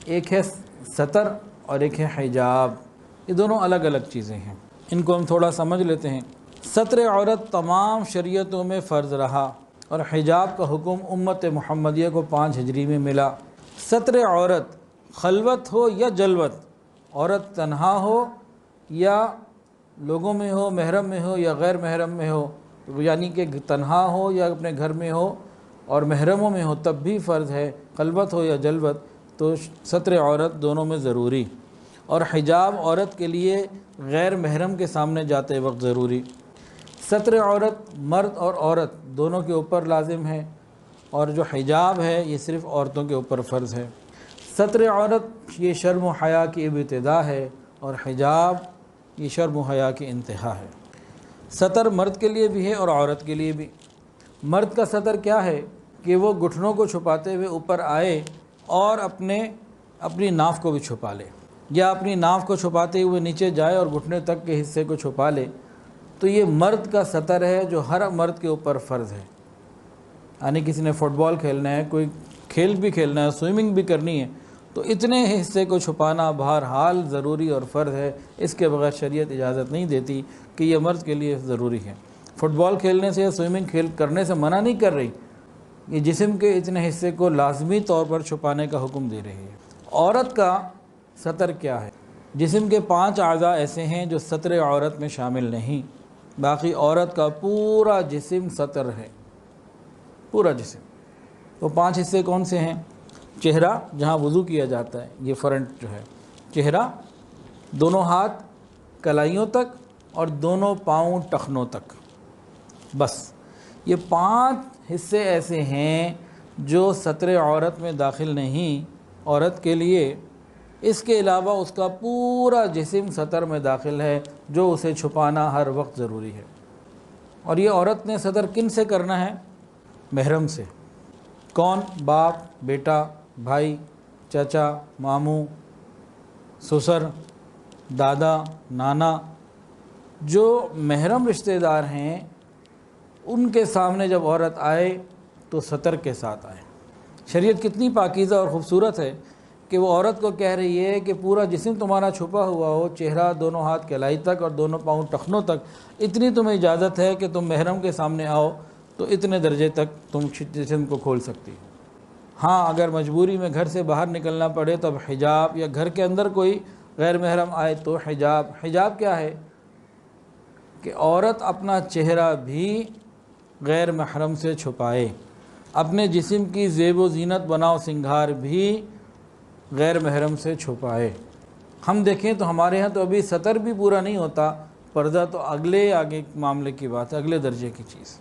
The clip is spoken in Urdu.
ایک ہے سطر اور ایک ہے حجاب، یہ دونوں الگ الگ چیزیں ہیں، ان کو ہم تھوڑا سمجھ لیتے ہیں۔ ستر عورت تمام شریعتوں میں فرض رہا اور حجاب کا حکم امت محمدیہ کو 5 ہجری میں ملا۔ ستر عورت خلوت ہو یا جلوت، عورت تنہا ہو یا لوگوں میں ہو، محرم میں ہو یا غیر محرم میں ہو، یعنی کہ تنہا ہو یا اپنے گھر میں ہو اور محرموں میں ہو تب بھی فرض ہے، خلوت ہو یا جلوت، تو ستر عورت دونوں میں ضروری، اور حجاب عورت کے لیے غیر محرم کے سامنے جاتے وقت ضروری۔ ستر عورت مرد اور عورت دونوں کے اوپر لازم ہے، اور جو حجاب ہے یہ صرف عورتوں کے اوپر فرض ہے۔ ستر عورت یہ شرم و حیا کی ابتدا ہے اور حجاب یہ شرم و حیا کی انتہا ہے۔ ستر مرد کے لیے بھی ہے اور عورت کے لیے بھی۔ مرد کا ستر کیا ہے کہ وہ گھٹنوں کو چھپاتے ہوئے اوپر آئے اور اپنی ناف کو بھی چھپا لے، یا اپنی ناف کو چھپاتے ہوئے نیچے جائے اور گھٹنے تک کے حصے کو چھپا لے، تو یہ مرد کا ستر ہے جو ہر مرد کے اوپر فرض ہے۔ یعنی کسی نے فٹ بال کھیلنا ہے، کوئی کھیل بھی کھیلنا ہے، سوئمنگ بھی کرنی ہے، تو اتنے حصے کو چھپانا بہرحال ضروری اور فرض ہے، اس کے بغیر شریعت اجازت نہیں دیتی کہ یہ مرد کے لیے ضروری ہے۔ فٹ بال کھیلنے سے یا سوئمنگ کرنے سے منع نہیں کر رہی، یہ جسم کے اتنے حصے کو لازمی طور پر چھپانے کا حکم دے رہی ہے۔ عورت کا ستر کیا ہے؟ جسم کے 5 اعضاء ایسے ہیں جو ستر عورت میں شامل نہیں، باقی عورت کا پورا جسم ستر ہے، پورا جسم۔ وہ 5 حصے کون سے ہیں؟ چہرہ، جہاں وضو کیا جاتا ہے، یہ فرنٹ جو ہے چہرہ، دونوں ہاتھ کلائیوں تک اور دونوں پاؤں ٹخنوں تک، بس یہ 5 حصے ایسے ہیں جو ستر عورت میں داخل نہیں عورت کے لیے۔ اس کے علاوہ اس کا پورا جسم ستر میں داخل ہے جو اسے چھپانا ہر وقت ضروری ہے۔ اور یہ عورت نے ستر کن سے کرنا ہے؟ محرم سے۔ کون؟ باپ، بیٹا، بھائی، چچا، ماموں، سسر، دادا، نانا، جو محرم رشتہ دار ہیں ان کے سامنے جب عورت آئے تو ستر کے ساتھ آئے۔ شریعت کتنی پاکیزہ اور خوبصورت ہے کہ وہ عورت کو کہہ رہی ہے کہ پورا جسم تمہارا چھپا ہوا ہو، چہرہ، دونوں ہاتھ کلائی تک اور دونوں پاؤں ٹخنوں تک، اتنی تمہیں اجازت ہے کہ تم محرم کے سامنے آؤ تو اتنے درجے تک تم جسم کو کھول سکتی ہو۔ ہاں اگر مجبوری میں گھر سے باہر نکلنا پڑے تو اب حجاب، یا گھر کے اندر کوئی غیر محرم آئے تو حجاب۔ حجاب کیا ہے کہ عورت اپنا چہرہ بھی غیر محرم سے چھپائے، اپنے جسم کی زیب و زینت بناؤ سنگھار بھی غیر محرم سے چھپائے۔ ہم دیکھیں تو ہمارے ہاں تو ابھی ستر بھی پورا نہیں ہوتا، پردہ تو اگلے آگے معاملے کی بات ہے، اگلے درجے کی چیز۔